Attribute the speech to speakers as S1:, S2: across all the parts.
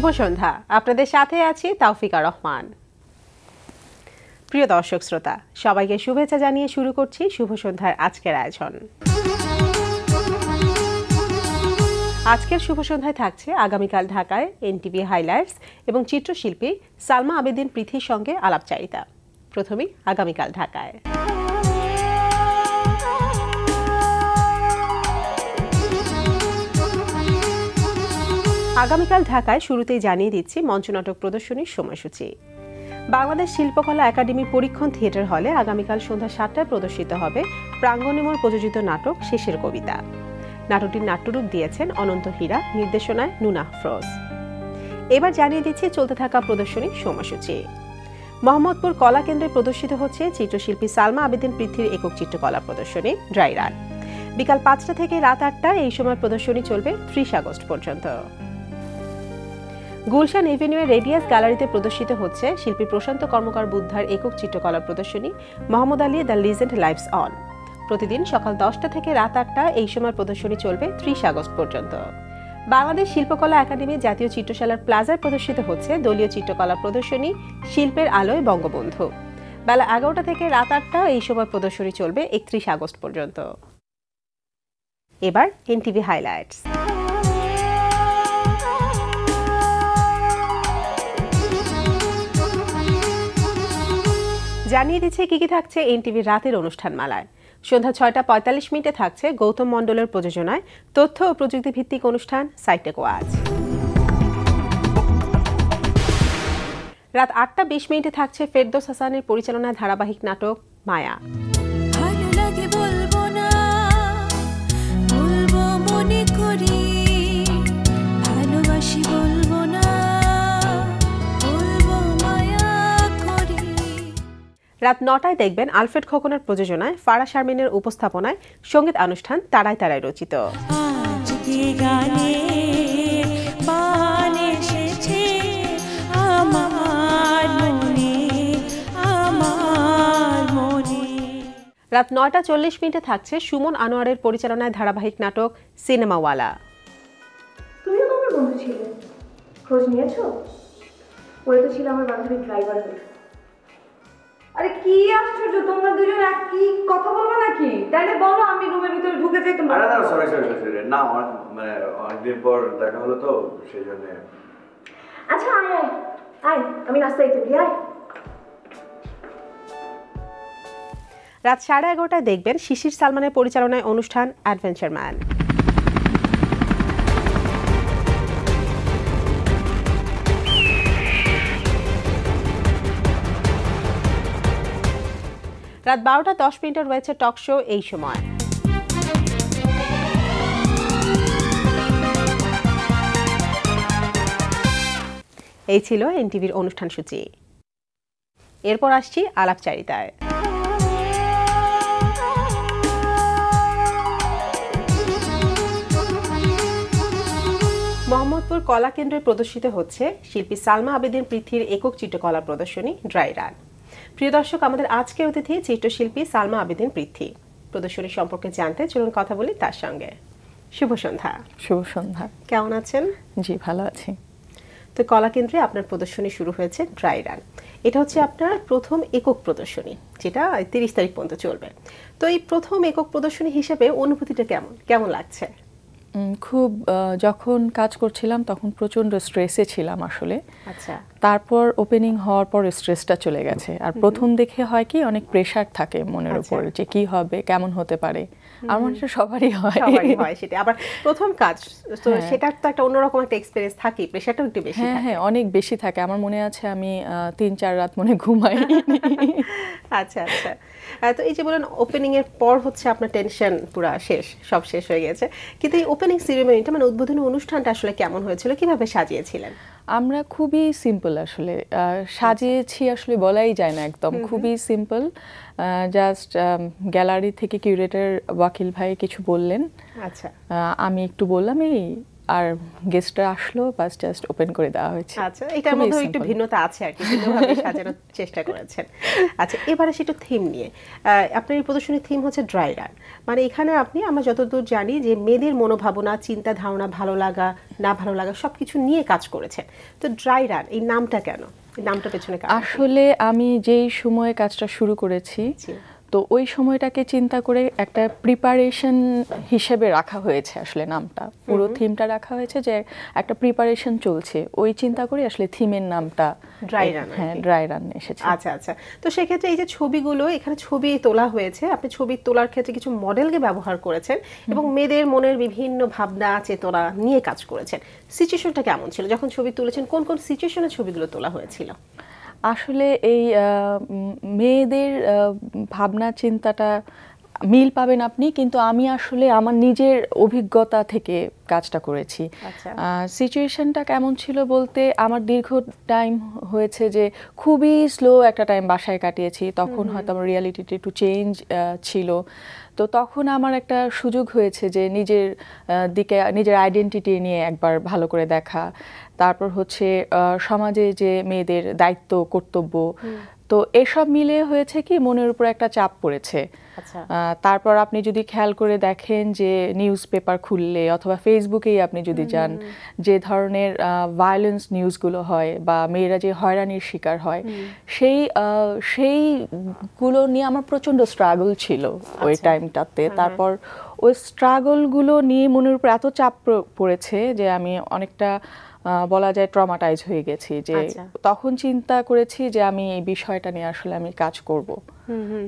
S1: শুভ সন্ধ্যা, আপনাদের সাথে আছি তাওফিকা রহমান। প্রিয় দর্শক শ্রোতা, সবাইকে শুভেচ্ছা জানিয়ে শুরু করছি শুভ সন্ধ্যার আজকের আয়োজন। আজকের শুভ সন্ধ্যায় থাকছে আগামীকাল ঢাকায় এনটিভি হাইলাইটস এবং চিত্রশিল্পী সালমা আবেদিন পৃথির সঙ্গে আলাপচারিতা। প্রথমেই আগামীকাল ঢাকায়। আগামীকাল ঢাকায় শুরুতেই জানিয়ে দিচ্ছি মঞ্চনাটক প্রদর্শনীর সময়সূচি। বাংলাদেশ শিল্পকলা একাডেমির পরীক্ষণ থিয়েটার হলে আগামীকাল সন্ধ্যা ৭টায় প্রদর্শিত হবে প্রাঙ্গণিমল প্রযোজিত নাটক শেষের কবিতা। নাটকটির নাট্যরূপ দিয়েছেন অনন্ত হীরা, নির্দেশনায় নুনা আফরোজ। এবার জানিয়ে দিচ্ছি চলতে থাকা প্রদর্শনীর সময়সূচি। মোহাম্মদপুর কলা কেন্দ্রে প্রদর্শিত হচ্ছে চিত্রশিল্পী সালমা আবেদিন পৃথির একক চিত্রকলা প্রদর্শনী ড্রাই রান। বিকাল ৫টা থেকে রাত ৮টায় এই সময় প্রদর্শনী চলবে ৩০ আগস্ট পর্যন্ত। গুলশান এভিনিউয়ের রেডিয়াস গ্যালারিতে প্রদর্শিত হচ্ছে শিল্পী প্রশান্ত কর্মকার বুদ্ধার একক চিত্রকলা প্রদর্শনী Mohammad Ali the legend lives on. প্রতিদিন সকাল 10টা থেকে রাত 8টা এই সময় প্রদর্শনী চলবে ৩০ আগস্ট পর্যন্ত। বাংলাদেশ শিল্পকলা একাডেমি জাতীয় চিত্রশালার প্লাজায় প্রদর্শিত হচ্ছে দলীয় চিত্রকলা প্রদর্শনী শিল্পের আলোয় বঙ্গবন্ধু। বেলা 11টা থেকে রাত 8টা এই সময় প্রদর্শনী চলবে 31 আগস্ট পর্যন্ত। এবার এনটিভি হাইলাইটস। জানিয়ে দিচ্ছে কি থাকছে এনটিভির রাতের অনুষ্ঠান মালায়। সন্ধ্যা 6টা 45 থাকছে গৌতম মণ্ডলের প্রযোজনায় তথ্য ও প্রযুক্তি ভিত্তিক অনুষ্ঠান সাইটেক ওয়াজ। রাত 8টা 20 থাকছে ফেরদৌস হাসানের পরিচালনায় ধারাবাহিক নাটক মায়া। রাত 9টায় দেখবেন আলফ্রেড খোকনের প্রযোজনায় ফারা শারমিনের উপস্থাপনায় সঙ্গীত অনুষ্ঠান তারায় তারায় রচিত। রাত 9টা 40 থাকছে সুমন আনোয়ারের পরিচালনায় ধারাবাহিক নাটক সিনেমাওয়ালা।
S2: তুমিও তো আমার বন্ধু ছিলে, খোঁজ নিয়েছো? ওরে তো ছিল আমার বান্ধবী ড্রাইভার হয়ে। আরে কি আশ্চর্য, তোমরা দুজন একই কথা বলবো নাকি? তাইলে বলো, আমি রুমের ভিতরে ঢুকে যাই। তোমরা
S3: আরে না, সরি না, মানে অনেকদিন পর দেখা হলো তো সেই জন্য।
S2: আচ্ছা আয় আয় আয়, আমি নাস্তা দিতে দিই, আয়।
S1: রাত 11:30টায় দেখবেন শিশির সালমানের পরিচালনায় অনুষ্ঠান অ্যাডভেঞ্চার ম্যান। রাত 12টা 10 রয়েছে টক শো এই সময়। এই ছিল এনটিভির অনুষ্ঠান সূচি। এরপর আসছি আলাপচারিতায়। মোহাম্মদপুর কলা কেন্দ্রে প্রদর্শিত হচ্ছে শিল্পী সালমা আবেদিন পৃথির একক চিত্রকলা প্রদর্শনী ড্রাই রান। প্রিয় দর্শক, আমাদের আজকের অতিথি চিত্রশিল্পী সালমা আবেদিন পৃথি। প্রদর্শনী সম্পর্কে জানতে চলুন কথা বলি তার সঙ্গে। শুভ সন্ধ্যা।
S4: শুভ সন্ধ্যা।
S1: কেমন আছেন?
S4: জি, ভালো আছি।
S1: তো কলা কেন্দ্রে আপনার প্রদর্শনী শুরু হয়েছে ড্রাই রান। এটা হচ্ছে আপনার প্রথম একক প্রদর্শনী, যেটা 30 তারিখ পর্যন্ত চলবে। তো এই প্রথম একক প্রদর্শনী হিসেবে অনুভূতিটা কেমন লাগছে?
S4: খুব, যখন কাজ করছিলাম তখন প্রচন্ড স্ট্রেসে ছিলাম আসলে।
S1: আচ্ছা।
S4: তারপর ওপেনিং হওয়ার পর স্ট্রেসটা চলে গেছে। আর প্রথম দেখে হয় কি অনেক প্রেশার থাকে মনের উপর, যে কি হবে, কেমন হতে পারে। আমার মনে হয় সবারই হয়
S1: সেটা। আবার প্রথম কাজ, তো সেটার তো একটা অন্যরকম একটা এক্সপেরিয়েন্স থাকে, প্রেশারটাও একটু বেশি থাকে।
S4: হ্যাঁ, অনেক বেশি থাকে। আমার মনে আছে আমি 3-4 রাত মনে ঘুমাই।
S1: আচ্ছা আচ্ছা। তো এই যে বলেন ওপেনিং এর পর হচ্ছে আপনার টেনশন পুরো সব শেষ হয়ে গেছে, কিন্তু এই ওপেনিং সেরিমনিটা মানে উদ্বোধনী অনুষ্ঠানটা আসলে কেমন হয়েছিল, কিভাবে সাজিয়েছিলেন?
S4: আমরা খুবই সিম্পল আসলে সাজিয়েছি, আসলে বলাই যায় না, একদম খুবই সিম্পল। জাস্ট গ্যালারি থেকে কিউরেটর ওয়াকিল ভাই কিছু বললেন,
S1: আচ্ছা,
S4: আমি একটু বললাম, এই আর গেস্টরা আসলো বাস জাস্ট ওপেন করে দেওয়া হয়েছে।
S1: আচ্ছা, এটার
S4: খুবই
S1: মধ্যে একটু
S4: simple।
S1: ভিন্নতা আছে আর কি, ভিন্নভাবে সাজানোর চেষ্টা করেছেন। আচ্ছা, এবারে সেটা থিম নিয়ে আপনার এই প্রদর্শনীর থিম হচ্ছে ড্রাই রান। মানে এখানে আপনি, আমরা যতদূর জানি যে মেয়েদের মনোভাবনা, চিন্তা ধারণা, ভালো লাগা না ভালো লাগা সবকিছু নিয়ে কাজ করেছেন। তো ড্রাই রান এই নামটা কেন, এই নামটা পেছনে কারণ কি?
S4: আসলে আমি যেই সময়ে কাজটা শুরু করেছি,
S1: জি।
S4: তো ওই সময়টাকে চিন্তা করে একটা প্রিপারেশন হিসেবে রাখা হয়েছে আসলে নামটা, পুরো থিমটা রাখা হয়েছে যে একটা প্রিপারেশন চলছে, ওই চিন্তা করে আসলে থিমের নামটা
S1: ড্রাই রান।
S4: হ্যাঁ, ড্রাই রান এসেছে।
S1: আচ্ছা আচ্ছা, তো সেক্ষেত্রে এই যে ছবিগুলো, এখানে ছবি তোলা হয়েছে, আপনি ছবি তোলার ক্ষেত্রে কিছু মডেলকে ব্যবহার করেছেন এবং মেয়েদের মনের বিভিন্ন ভাবনা চেতনা নিয়ে কাজ করেছেন। সিচুয়েশনটা কেমন ছিল যখন ছবি তুলেছেন? কোন কোন সিচুয়েশনে ছবিগুলো তোলা হয়েছিল?
S4: আসলে এই মেয়েদের ভাবনা চিন্তাটা মিল পাবেন আপনি, কিন্তু আমি আসলে আমার নিজের অভিজ্ঞতা থেকে কাজটা করেছি।
S1: আচ্ছা।
S4: সিচুয়েশনটা কেমন ছিল বলতে, আমার দীর্ঘ টাইম হয়েছে যে খুবই স্লো একটা টাইম বাসায় কাটিয়েছি, তখন হয়তো আমার রিয়ালিটিটা একটু চেঞ্জ ছিল। তো তখন আমার একটা সুযোগ হয়েছে যে নিজের দিকে, নিজের আইডেন্টিটি নিয়ে একবার ভালো করে দেখা। তারপর হচ্ছে সমাজে যে মেয়েদের দায়িত্ব কর্তব্য, তো এসব মিলে হয়েছে কি মনের উপর একটা চাপ পড়েছে।
S1: আচ্ছা।
S4: তারপর আপনি যদি খেয়াল করে দেখেন যে নিউজ পেপার খুললে অথবা ফেসবুকেই আপনি যদি যান, যে ধরনের ভায়োলেন্স নিউজগুলো হয় বা মেয়েরা যে হয়রানির শিকার হয়, সেইগুলো নিয়ে আমার প্রচণ্ড স্ট্রাগল ছিল ওই টাইমটাতে। তারপর ওই স্ট্রাগলগুলো নিয়ে মনের উপর এত চাপ পড়েছে যে আমি অনেকটা বলা যায় ট্রমাটাইজ হয়ে গেছি, যে তখন চিন্তা করেছি যে আমি এই বিষয়টা নিয়ে আসলে আমি কাজ করব।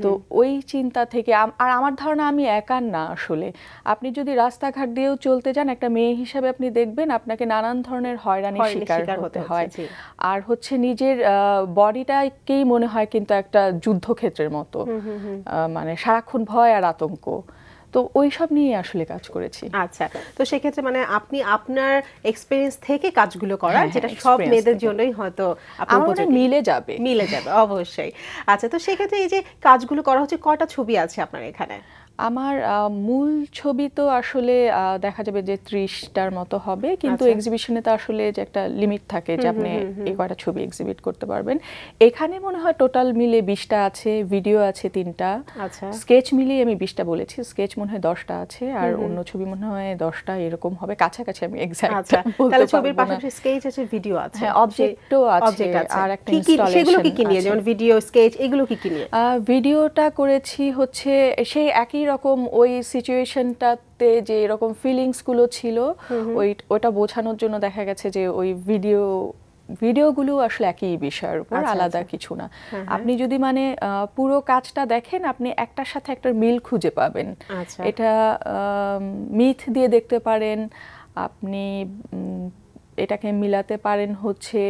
S4: তো ওই চিন্তা থেকে, আর আমার ধারণা আমি একা না আসলে, আপনি যদি রাস্তাঘাট দিয়েও চলতে যান একটা মেয়ে হিসেবে আপনি দেখবেন আপনাকে নানান ধরনের হয়রানির শিকার হতে হয়। আর হচ্ছে নিজের বডিটাকেই মনে হয় কিন্তু একটা যুদ্ধক্ষেত্রের মতো, মানে সারাক্ষণ ভয় আর আতঙ্ক। তো ওই সব নিয়ে আসলে কাজ করেছি।
S1: আচ্ছা, তো সেক্ষেত্রে মানে আপনি আপনার এক্সপেরিয়েন্স থেকে কাজগুলো করা, যেটা সব মেয়েদের জন্যই হয়তো
S4: মিলে যাবে
S1: অবশ্যই। আচ্ছা, তো সেক্ষেত্রে এই যে কাজগুলো করা হচ্ছে, কয়টা ছবি আছে আপনার এখানে?
S4: আমার মূল ছবি তো আসলে দেখা যাবে যে 30টার মতো হবে, কিন্তু এক্সিবিশনে তো আসলে যে একটা লিমিট থাকে যে আপনি এই কয়টা ছবি এক্সিবিট করতে পারবেন। এখানে মনে হয় টোটাল মিলে 20টা আছে, ভিডিও আছে 3টা, স্কেচ মিলিয়ে আমি 20টা বলেছি, স্কেচ মনে হয় 10টা আছে, আর অন্য ছবি মনে হয় 10টা এরকম হবে, কাছাকাছি আমি এক্সাক্ট বলতে পারবো না।
S1: ছবির পাশাপাশি স্কেচ আছে, ভিডিও আছে,
S4: হ্যাঁ, অবজেক্টও আছে, আর একটা ইনস্টলেশন।
S1: সেগুলো কি নিয়ে, যেমন ভিডিও, স্কেচ, এগুলো কি নিয়ে?
S4: ভিডিওটা করেছি হচ্ছে সেই একই রকম ওই সিচুয়েশনটাতে যে এরকম ফিলিংসগুলো ছিল, ওইটা বোঝানোর জন্য দেখা গেছে যে ওই ভিডিওগুলো আসলে একই বিষয়ের উপর, আলাদা কিছু না। আপনি যদি মানে পুরো কাজটা দেখেন, আপনি একটার সাথে একটা মিল খুঁজে পাবেন। এটা মিথ দিয়ে দেখতে পারেন, আপনি এটাকে মিলাতে পারেন হচ্ছে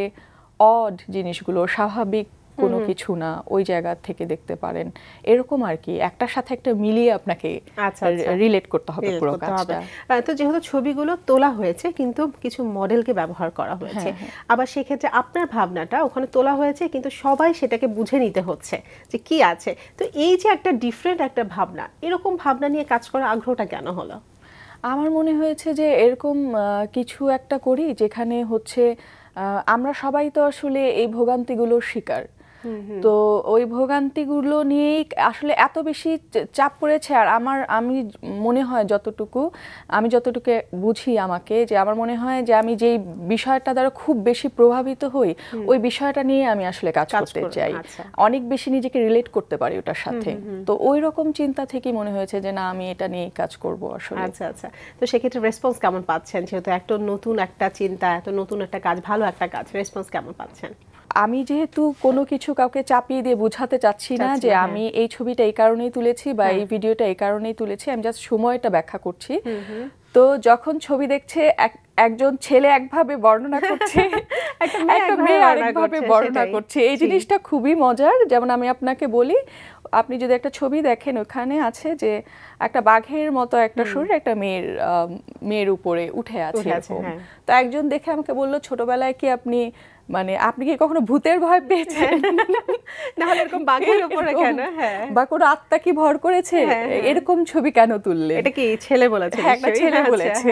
S4: অড জিনিসগুলো, স্বাভাবিক কোনো কিছু না, ওই জায়গা থেকে দেখতে পারেন, এরকম আর কি। একটার সাথে একটা মিলিয়ে আপনাকে রিলেট করতে হবে পুরো কাজটা।
S1: তো যেহেতু ছবিগুলো তোলা হয়েছে কিন্তু কিছু মডেলকে ব্যবহার করা হয়েছে, আবার সেক্ষেত্রে আপনার ভাবনাটা ওখানে তোলা হয়েছে কিন্তু সবাই সেটাকে বুঝে নিতে হচ্ছে যে কি আছে। তো এই যে একটা ডিফারেন্ট একটা ভাবনা, এরকম ভাবনা নিয়ে কাজ করার আগ্রহটা কেন হলো?
S4: আমার মনে হয়েছে যে এরকম কিছু একটা করি যেখানে হচ্ছে আমরা সবাই তো আসলে এই ভোগান্তিগুলোর শিকার, তো ওই ভোগান্তিগুলো নিয়েই আসলে এত বেশি চাপ পড়েছে। আর আমি মনে হয় যতটুকু বুঝি আমাকে, যে আমার মনে হয় যে আমি যেই বিষয়টা দ্বারা খুব বেশি প্রভাবিত হই, ওই বিষয়টা নিয়ে আমি আসলে কাজ করতে চাই, অনেক বেশি নিজেকে রিলেট করতে পারি ওটার সাথে। তো ওই রকম চিন্তা থেকে মনে হয়েছে যে না, আমি এটা নিয়ে কাজ করব আসলে।
S1: আচ্ছা আচ্ছা, তো সেক্ষেত্রে রেসপন্স কেমন পাচ্ছেন? যেহেতু একটা নতুন একটা চিন্তা, এত নতুন একটা কাজ, ভালো একটা কাজ, রেসপন্স কেমন পাচ্ছেন?
S4: আমি যেহেতু কোনো কিছু কাউকে চাপিয়ে দিয়ে বোঝাতে চাচ্ছি না যে আমি এই ছবিটা এই কারণেই তুলেছি বা এই ভিডিওটা এই কারণেই তুলেছি, আমি জাস্ট সময়টা ব্যাখ্যা করছি। তো যখন ছবি দেখছে একজন ছেলে একভাবে বর্ণনা করছে, একটা মেয়ে আরেকভাবে বর্ণনা করছে, এই জিনিসটা খুবই মজার। যেমন আমি আপনাকে বলি, আপনি যদি একটা ছবি দেখেন, ওখানে আছে যে একটা বাঘের মতো একটা শরীর একটা মেয়ের উপরে উঠে আছে এরকম। তো একজন দেখে আমাকে বলল, ছোটবেলায় কি আপনি কি কখনো ভূতের ভয় পেয়েছেন?
S1: না হলে এরকম বাঘের উপরে কেন,
S4: বা কোনো আত্মা কি ভর করেছে, এরকম ছবি কেন তুললে?
S1: এটা কি ছেলে বলেছে?
S4: একটা ছেলে বলেছে।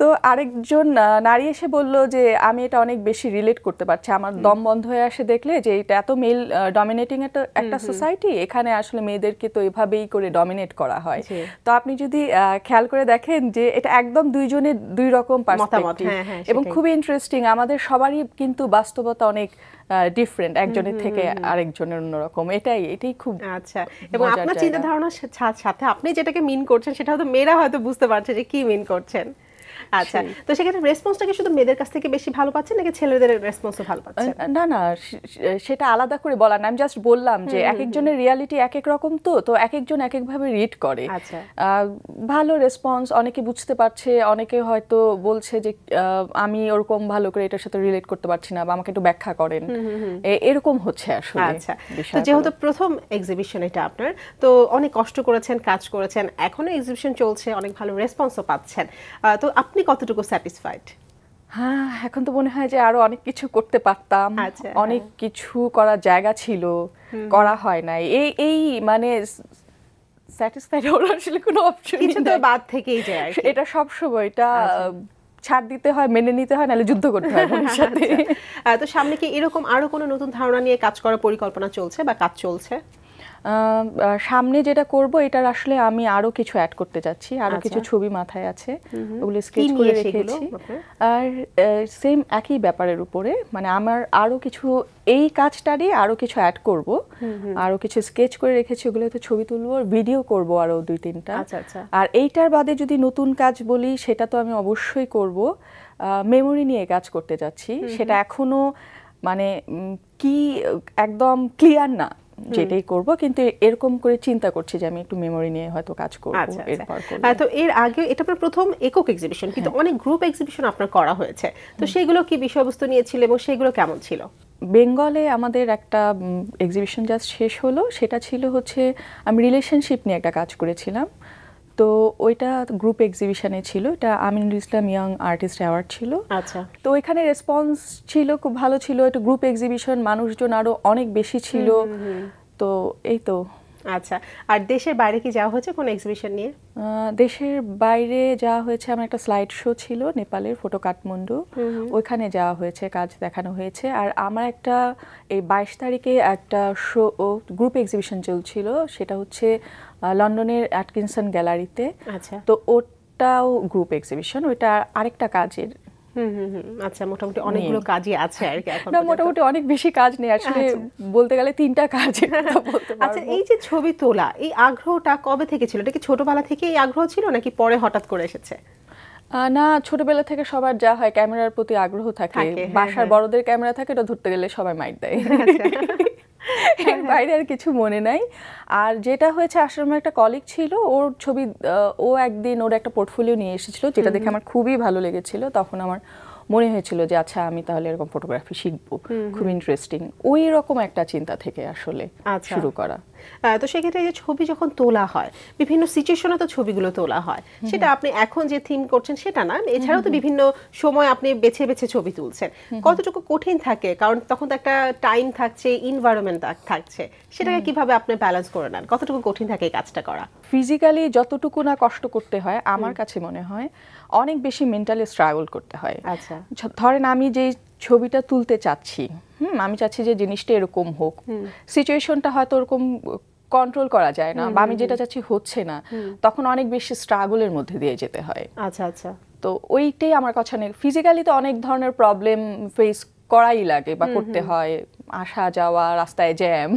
S4: তো আরেকজন নারী এসে বলল যে আমি এটা অনেক বেশি রিলেট করতে পারছি, আমার দম বন্ধ হয়ে আসে দেখলে যে এটা এত মেল ডমিনেটিং একটা সোসাইটি, এখানে আসলে মেয়েদেরকে তো এভাবেই করে ডমিনেট করা হয়। তো আপনি যদি খেয়াল করে দেখেন যে এটা একদম দুইজনের দুই রকম পার্সপেক্টিভ এবং খুবই ইন্টারেস্টিং। আমাদের সবারই কিন্তু বাস্তবতা অনেক ডিফারেন্ট, একজনের থেকে আরেকজনের অন্যরকম। এটাই খুব
S1: আচ্ছা। এবং আপনার চিন্তা ধারণার সাথে আপনি যেটাকে মিন করছেন সেটা হয়তো মেয়েরা হয়তো বুঝতে পারছে যে কি মিন করছেন। আচ্ছা, তো সেক্ষেত্রে রেসপন্সটা কি শুধু মেয়েদের কাছ থেকে বেশি ভালো পাচ্ছেন নাকি ছেলেদের রেসপন্সও ভালো পাচ্ছেন?
S4: না না, সেটা আলাদা করে বলা না, আমি জাস্ট বললাম যে এক একজনের রিয়ালিটি এক এক রকম, তো এক একজন এক একভাবে রিড করে।
S1: আচ্ছা,
S4: ভালো রেসপন্স, অনেকে বুঝতে পারছে, অনেকে হয়তো বলছে যে আমি ওরকম ভালো করে এটার সাথে রিলেট করতে পারছি না বা আমাকে একটু ব্যাখ্যা করেন, এরকম হচ্ছে আসলে।
S1: আচ্ছা, তো যেহেতু প্রথম এক্সিবিশন এটা আপনার, তো অনেক কষ্ট করেছেন, কাজ করেছেন, এখনো এক্সিবিশন চলছে, অনেক ভালো রেসপন্সও পাচ্ছেন, তো আপনি কতটুকু স্যাটিসফাইড?
S4: হ্যাঁ, এখন তো মনে হয় যে আরো অনেক কিছু করতে পারতাম, অনেক কিছু করার জায়গা ছিল, করা হয় নাই। এই মানে স্যাটিসফাইড হওয়ার আসলে কোনো অপশন নেই,
S1: কিছু তো বাদ থেকেই যায়।
S4: এটা সব সময় এটা ছাড় দিতে হয়, মেনে নিতে হয়, নাহলে যুদ্ধ করতে হয় মনের সাথে।
S1: তো সামনে কি এরকম আরো কোনো নতুন ধারণা নিয়ে কাজ করার পরিকল্পনা চলছে বা কাজ চলছে?
S4: সামনে যেটা করব এটার আসলে আমি আরো কিছু অ্যাড করতে যাচ্ছি, আরো কিছু ছবি মাথায় আছে, ওগুলো স্কেচ করে রেখেছি। আর সেম একই ব্যাপারের উপরে, মানে আমার আরো কিছু এই কাজটারই আরো কিছু অ্যাড করব, আরো কিছু স্কেচ করে রেখেছি, ওগুলোতে ছবি তুলবো, ভিডিও করব আরো 2-3টা। আর এইটার বাদে যদি নতুন কাজ বলি সেটা তো আমি অবশ্যই করব, মেমোরি নিয়ে কাজ করতে যাচ্ছি। সেটা এখনো মানে কি একদম ক্লিয়ার না যেটাই করব, কিন্তু এরকম করে চিন্তা করছি যে আমি একটু মেমোরি নিয়ে হয়তো কাজ করব এরপর করব।
S1: তো এর আগে এটা আপনার প্রথম একক এক্সিবিশন, কিন্তু অনেক গ্রুপ এক্সিবিশন আপনার করা হয়েছে, তো সেগুলো কি বিষয়বস্তু নিয়েছিল এবং সেগুলো কেমন ছিল?
S4: বেঙ্গলে আমাদের একটা এক্সিবিশন জাস্ট শেষ হলো, সেটা ছিল হচ্ছে আমি রিলেশনশিপ নিয়ে একটা কাজ করেছিলাম। তো ওইটা গ্রুপ এক্সিবিশনে ছিল, এটা Aminul Islam young artist award ছিল।
S1: আচ্ছা,
S4: তো ওইখানে রেসপন্স ছিল, খুব ভালো ছিল। এটা গ্রুপ এক্সিবিশন, মানুষজন আরো অনেক বেশি ছিল। তো এই তো।
S1: আচ্ছা, আর দেশের বাইরে কি যাওয়া হয়েছে কোন এক্সিবিশন নিয়ে?
S4: দেশের বাইরে যাওয়া হয়েছে, আমার একটা স্লাইড শো ছিল নেপালের, ফটো কাঠমান্ডু, ওইখানে যাওয়া হয়েছে, কাজ দেখানো হয়েছে। আর আমার একটা এই 22 তারিখে একটা শো গ্রুপ এক্সিবিশন চলছিল, সেটা হচ্ছে লন্ডনের অ্যাটকিনসন গ্যালারিতে।
S1: আচ্ছা,
S4: তো ওটাও গ্রুপ এক্সিবিশন, ওইটা আরেকটা কাজের।
S1: আচ্ছা, মোটামুটি অনেকগুলো কাজই আছে আর কি এখন।
S4: না, মোটামুটি অনেক বেশি কাজ নেই আসলে, বলতে গেলে 3টা কাজ বলতে পারবো।
S1: আচ্ছা, এই যে ছবি তোলা, এই আগ্রহটা কবে থেকে ছিল? এটা কি ছোটবেলা থেকে এই আগ্রহ ছিল নাকি পরে হঠাৎ করে এসেছে?
S4: না, ছোটবেলা থেকে সবার যা হয় ক্যামেরার প্রতি আগ্রহ থাকে, বাসার বড়দের ক্যামেরা থাকে, এটা ধরতে গেলে সবাই মাইট দেয়, এর বাইরে আর কিছু মনে নাই। আর যেটা হয়েছে, আসলে আমার একটা কলিগ ছিল, ওর ছবি, ও একদিন ওর একটা পোর্টফোলিও নিয়ে এসেছিল, যেটা দেখে আমার খুবই ভালো লেগেছিল। তখন আমার মনে হয়েছিল যে আচ্ছা আমি তাহলে এরকম ফটোগ্রাফি শিখবো, খুব ইন্টারেস্টিং। ওই রকম একটা চিন্তা থেকে আসলে শুরু করা।
S1: তো সেক্ষেত্রে যে ছবি যখন তোলা হয়, বিভিন্ন সিচুয়েশনে তো ছবিগুলো তোলা হয়, সেটা আপনি এখন যে থিম করছেন সেটা না, এছাড়াও তো বিভিন্ন সময় আপনি বেছে বেছে ছবি তুলছেন, কতটুকু কঠিন থাকে? কারণ তখন তো একটা টাইম থাকছে, ইনভায়রনমেন্ট থাকছে, সেটাকে কিভাবে আপনি ব্যালেন্স করে নেন? কতটুকু কঠিন থাকে এই কাজটা করা?
S4: ফিজিক্যালি যতটুকু না কষ্ট করতে হয়, আমার কাছে মনে হয় অনেক বেশি মেন্টালি স্ট্রাগল করতে হয়।
S1: আচ্ছা,
S4: ধরেন আমি যে ছবিটা তুলতে চাচ্ছি, আমি চাচ্ছি যে জিনিসটা এরকম হোক, সিচুয়েশনটা হয়তো ওরকম কন্ট্রোল করা যায় না, বা আমি যেটা চাচ্ছি হচ্ছে না, তখন অনেক বেশি স্ট্রাগলের মধ্যে দিয়ে যেতে হয়।
S1: আচ্ছা আচ্ছা,
S4: তো ওইটাই আমার কাছে অনেক, ফিজিক্যালি তো অনেক ধরনের প্রবলেম ফেস করাই লাগে বা করতে হয়, আসা যাওয়া, রাস্তায় জ্যাম,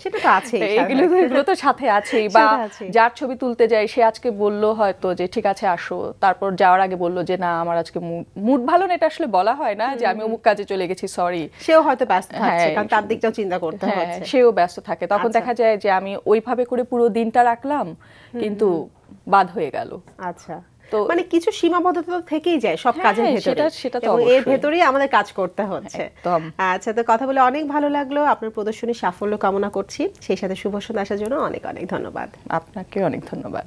S1: সেটা তো আছে,
S4: এগুলো তো সাথে আছেই। বা যার ছবি তুলতে যাই, সে আজকে বললো হয়তো যে ঠিক আছে আসো, তারপর যাওয়ার আগে বললো যে না আমার আজকে মুড ভালো না, এটা আসলে বলা হয় না যে আমি অমুক কাজে চলে গেছি, সরি।
S1: সেও হয়তো ব্যস্ত থাকছে, কারণ তার দিকটাও চিন্তা করতে হচ্ছে,
S4: সেও ব্যস্ত থাকে। তখন দেখা যায় যে আমি ওইভাবে করে পুরো দিনটা রাখলাম, কিন্তু বাদ হয়ে গেল।
S1: আচ্ছা, মানে কিছু সীমাবদ্ধতা থেকেই যায় সব কাজের ভেতরে, এবং এর ভেতরেই আমাদের কাজ করতে হচ্ছে। আচ্ছা, তো কথা বলে অনেক ভালো লাগলো, আপনার প্রদর্শনী সাফল্য কামনা করছি, সেই সাথে শুভ সন্ধ্যা আসার জন্য অনেক অনেক ধন্যবাদ।
S4: আপনাকে অনেক ধন্যবাদ।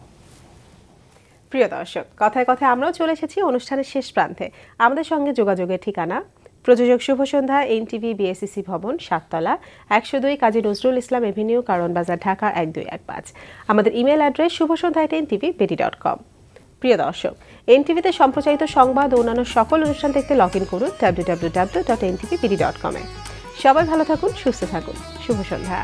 S1: প্রিয় দর্শক, কথায় কথায় আমরাও চলে এসেছি অনুষ্ঠানের শেষ প্রান্তে। আমাদের সঙ্গে যোগাযোগের ঠিকানা প্রযোজক শুভ সন্ধ্যা, এনটিভি, বিএসসিসি ভবন, 7 তলা, 102 কাজী নজরুল ইসলাম এভিনিউ, কারণ বাজার, ঢাকা 1215। আমাদের ইমেল অ্যাড্রেস শুভসন্ধ্যা@ntv.com। প্রিয় দর্শক, এনটিভিতে সম্প্রচারিত সংবাদ ও অন্যান্য সকল অনুষ্ঠান দেখতে লগ ইন করুন www.ntvpd.com এ। সবাই ভালো থাকুন, সুস্থ থাকুন। শুভ সন্ধ্যা।